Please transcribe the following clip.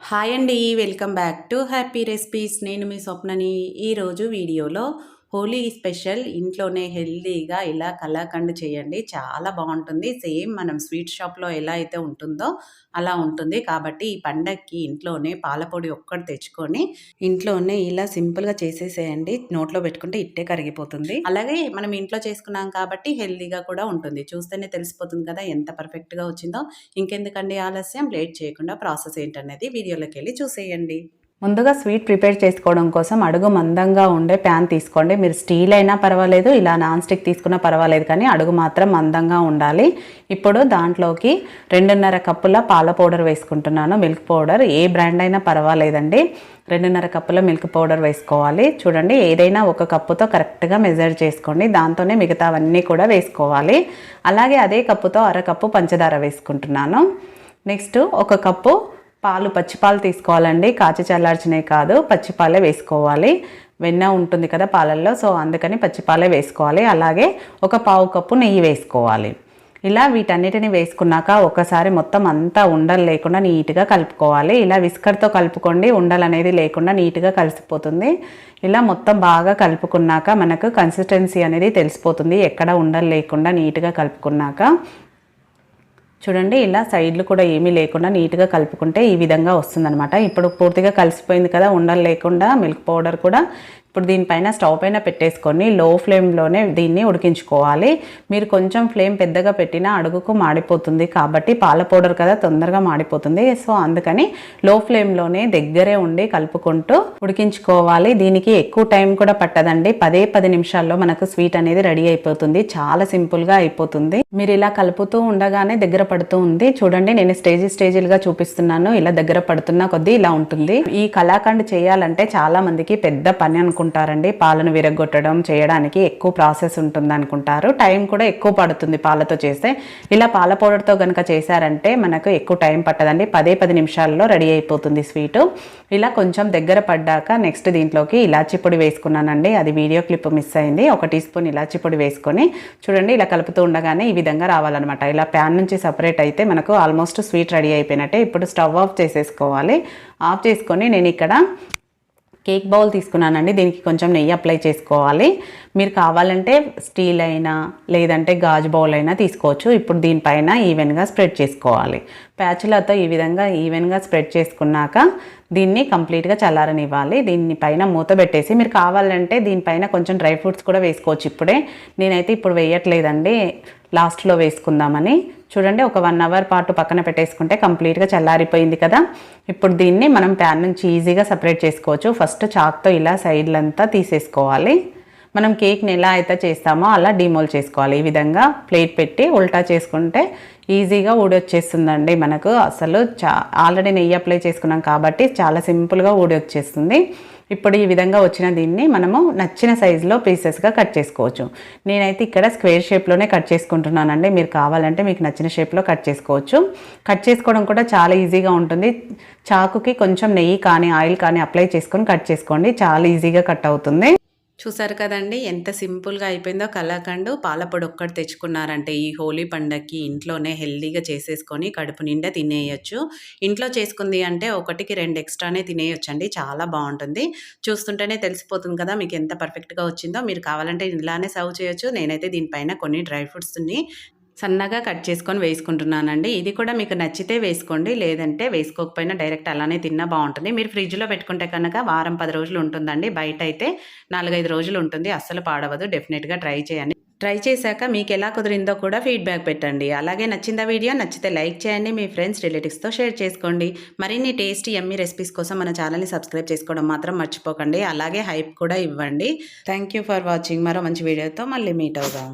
Hi అండి, welcome back to happy recipes. నేను మీ స్వప్నని. ఈరోజు వీడియోలో హోలీ స్పెషల్ ఇంట్లోనే హెల్తీగా ఇలా కలాకండ్ చేయండి. చాలా బాగుంటుంది. సేమ్ మనం స్వీట్ షాప్లో ఎలా అయితే ఉంటుందో అలా ఉంటుంది. కాబట్టి ఈ పండగకి ఇంట్లోనే పాలపొడి ఒక్కటి తెచ్చుకొని ఇంట్లోనే ఇలా సింపుల్గా చేసేసేయండి. నోట్లో పెట్టుకుంటే ఇట్టే కరిగిపోతుంది. అలాగే మనం ఇంట్లో చేసుకున్నాం కాబట్టి హెల్తీగా కూడా ఉంటుంది. చూస్తేనే తెలిసిపోతుంది కదా ఎంత పర్ఫెక్ట్గా వచ్చిందో. ఇంకెందుకండి ఆలస్యం, లేట్ చేయకుండా ప్రాసెస్ ఏంటనేది వీడియోలోకి వెళ్ళి చూసేయండి. ముందుగా స్వీట్ ప్రిపేర్ చేసుకోవడం కోసం అడుగు మందంగా ఉండే ప్యాన్ తీసుకోండి. మీరు స్టీల్ అయినా పర్వాలేదు, ఇలా నాన్ స్టిక్ తీసుకున్నా పర్వాలేదు, కానీ అడుగు మాత్రం మందంగా ఉండాలి. ఇప్పుడు దాంట్లోకి 2.5 కప్పుల పాల పౌడర్ వేసుకుంటున్నాను. మిల్క్ పౌడర్ ఏ బ్రాండ్ అయినా పర్వాలేదండి. 2.5 కప్పుల మిల్క్ పౌడర్ వేసుకోవాలి. చూడండి, ఏదైనా ఒక కప్పుతో కరెక్ట్గా మెజర్ చేసుకోండి. దాంతోనే మిగతావన్నీ కూడా వేసుకోవాలి. అలాగే అదే కప్పుతో 1/2 కప్పు పంచదార వేసుకుంటున్నాను. నెక్స్ట్ 1 కప్పు పాలు, పచ్చిపాలు తీసుకోవాలండి. కాచి చల్లార్చినవి కాదు, పచ్చిపాలే వేసుకోవాలి. వెన్న ఉంటుంది కదా పాలల్లో, సో అందుకని పచ్చిపాలే వేసుకోవాలి. అలాగే 1/4 కప్పు నెయ్యి వేసుకోవాలి. ఇలా వీటన్నిటిని వేసుకున్నాక ఒకసారి మొత్తం అంతా ఉండలు లేకుండా నీట్గా కలుపుకోవాలి. ఇలా విస్కర్తో కలుపుకోండి, ఉండలు అనేది లేకుండా నీట్గా కలిసిపోతుంది. ఇలా మొత్తం బాగా కలుపుకున్నాక మనకు కన్సిస్టెన్సీ అనేది తెలిసిపోతుంది. ఎక్కడ ఉండలు లేకుండా నీట్గా కలుపుకున్నాక చూడండి, ఇలా సైడ్లు కూడా ఏమీ లేకుండా నీట్గా కలుపుకుంటే ఈ విధంగా వస్తుందన్నమాట. ఇప్పుడు పూర్తిగా కలిసిపోయింది కదా, ఉండలు లేకుండా మిల్క్ పౌడర్ కూడా. ఇప్పుడు దీనిపైన స్టవ్ పైన పెట్టేసుకొని లో ఫ్లేమ్లోనే దీన్ని ఉడికించుకోవాలి. మీరు కొంచెం ఫ్లేమ్ పెద్దగా పెట్టినా అడుగుకు మాడిపోతుంది, కాబట్టి పాల పౌడర్ కదా తొందరగా మాడిపోతుంది. సో అందుకని లో ఫ్లేమ్లోనే దగ్గరే ఉండి కలుపుకుంటూ ఉడికించుకోవాలి. దీనికి ఎక్కువ టైం కూడా పట్టదండి. 10 నిమిషాల్లో మనకు స్వీట్ అనేది రెడీ అయిపోతుంది. చాలా సింపుల్గా అయిపోతుంది. మీరు ఇలా కలుపుతూ ఉండగానే దగ్గర పడుతూ ఉంది. చూడండి, నేను స్టేజీలుగా చూపిస్తున్నాను. ఇలా దగ్గర పడుతున్న కొద్దీ ఇలా ఉంటుంది. ఈ కలాకండ్ చేయాలంటే చాలా మందికి పెద్ద పని అనుకుంటారండి. పాలను విరగొట్టడం చేయడానికి ఎక్కువ ప్రాసెస్ ఉంటుంది అనుకుంటారు. టైం కూడా ఎక్కువ పడుతుంది పాలతో చేస్తే. ఇలా పాల పౌడర్తో కనుక చేశారంటే మనకు ఎక్కువ టైం పట్టదండి. 10 నిమిషాల్లో రెడీ అయిపోతుంది స్వీటు. ఇలా కొంచెం దగ్గర పడ్డాక నెక్స్ట్ దీంట్లోకి ఇలాచీ పొడి వేసుకున్నానండి. అది వీడియో క్లిప్ మిస్ అయింది. 1 టీ స్పూన్ ఇలాచీ పొడి వేసుకొని చూడండి, ఇలా కలుపుతూ ఉండగానే ఈ విధంగా రావాలన్నమాట. ఇలా ప్యాన్ నుంచి సపరేట్ అయితే మనకు ఆల్మోస్ట్ స్వీట్ రెడీ అయిపోయినట్టే. ఇప్పుడు స్టవ్ ఆఫ్ చేసేసుకోవాలి. ఆఫ్ చేసుకొని నేను ఇక్కడ కేక్ బౌల్ తీసుకున్నానండి. దీనికి కొంచెం నెయ్యి అప్లై చేసుకోవాలి. మీరు కావాలంటే స్టీల్ అయినా లేదంటే గాజు బౌల్ అయినా తీసుకోవచ్చు. ఇప్పుడు దీనిపైన ఈవెన్గా స్ప్రెడ్ చేసుకోవాలి. ప్యాచులతో ఈ విధంగా ఈవెన్గా స్ప్రెడ్ చేసుకున్నాక దీన్ని కంప్లీట్గా చల్లారనివ్వాలి. దీనిపైన మూత పెట్టేసి మీరు కావాలంటే దీనిపైన కొంచెం డ్రై ఫ్రూట్స్ కూడా వేసుకోవచ్చు. ఇప్పుడే నేనైతే ఇప్పుడు వేయట్లేదండి, లాస్ట్లో వేసుకుందామని. చూడండి, ఒక 1 అవర్ పాటు పక్కన పెట్టేసుకుంటే కంప్లీట్గా చల్లారిపోయింది కదా. ఇప్పుడు దీన్ని మనం ప్యాన్ నుంచి ఈజీగా సపరేట్ చేసుకోవచ్చు. ఫస్ట్ చాక్తో ఇలా సైడ్లంతా తీసేసుకోవాలి. మనం కేక్ని ఎలా అయితే చేస్తామో అలా డిమోల్ చేసుకోవాలి. ఈ విధంగా ప్లేట్ పెట్టి ఉల్టా చేసుకుంటే ఈజీగా ఊడొచ్చేస్తుందండి. మనకు అసలు ఆల్రెడీ నెయ్యి అప్లై చేసుకున్నాం కాబట్టి చాలా సింపుల్గా ఊడొచ్చేస్తుంది. ఇప్పుడు ఈ విధంగా వచ్చిన దీన్ని మనము నచ్చిన సైజులో పీసెస్గా కట్ చేసుకోవచ్చు. నేనైతే ఇక్కడ స్క్వేర్ షేప్లోనే కట్ చేసుకుంటున్నానండి. మీరు కావాలంటే మీకు నచ్చిన షేప్లో కట్ చేసుకోవచ్చు. కట్ చేసుకోవడం కూడా చాలా ఈజీగా ఉంటుంది. చాకుకి కొంచెం నెయ్యి కానీ ఆయిల్ కానీ అప్లై చేసుకొని కట్ చేసుకోండి, చాలా ఈజీగా కట్ అవుతుంది. చూసారు కదండి, ఎంత సింపుల్గా అయిపోయిందో కలాకండ్. పాలపొడి ఒక్కటి తెచ్చుకున్నారంటే ఈ హోలీ పండగకి ఇంట్లోనే హెల్తీగా చేసేసుకొని కడుపు నిండా తినేయచ్చు. ఇంట్లో చేసుకుంది అంటే 1కి 2 ఎక్స్ట్రానే తినేయొచ్చండి. చాలా బాగుంటుంది. చూస్తుంటేనే తెలిసిపోతుంది కదా మీకు ఎంత పర్ఫెక్ట్గా వచ్చిందో. మీరు కావాలంటే ఇలానే సర్వ్ చేయొచ్చు. నేనైతే దీనిపైన కొన్ని డ్రై ఫ్రూట్స్ని సన్నగా కట్ చేసుకొని వేసుకుంటున్నానండి. ఇది కూడా మీకు నచ్చితే వేసుకోండి, లేదంటే వేసుకోకపోయినా డైరెక్ట్ అలానే తిన్నా బాగుంటుంది. మీరు ఫ్రిడ్జ్లో పెట్టుకుంటే కనుక వారం 10 రోజులు ఉంటుందండి. బయట అయితే 4-5 రోజులు ఉంటుంది. అస్సలు పాడవదు. డెఫినెట్గా ట్రై చేయండి. ట్రై చేశాక మీకు ఎలా కుదిరిందో కూడా ఫీడ్బ్యాక్ పెట్టండి. అలాగే నచ్చిందా వీడియో? నచ్చితే లైక్ చేయండి. మీ ఫ్రెండ్స్, రిలేటివ్స్తో షేర్ చేసుకోండి. మరిన్ని టేస్టీ యమ్మీ రెసిపీస్ కోసం మన ఛానల్ని సబ్స్క్రైబ్ చేసుకోవడం మాత్రం మర్చిపోకండి. అలాగే హైప్ కూడా ఇవ్వండి. Thank you for watching. మరో మంచి వీడియోతో మళ్ళీ మీట్ అవుదాం.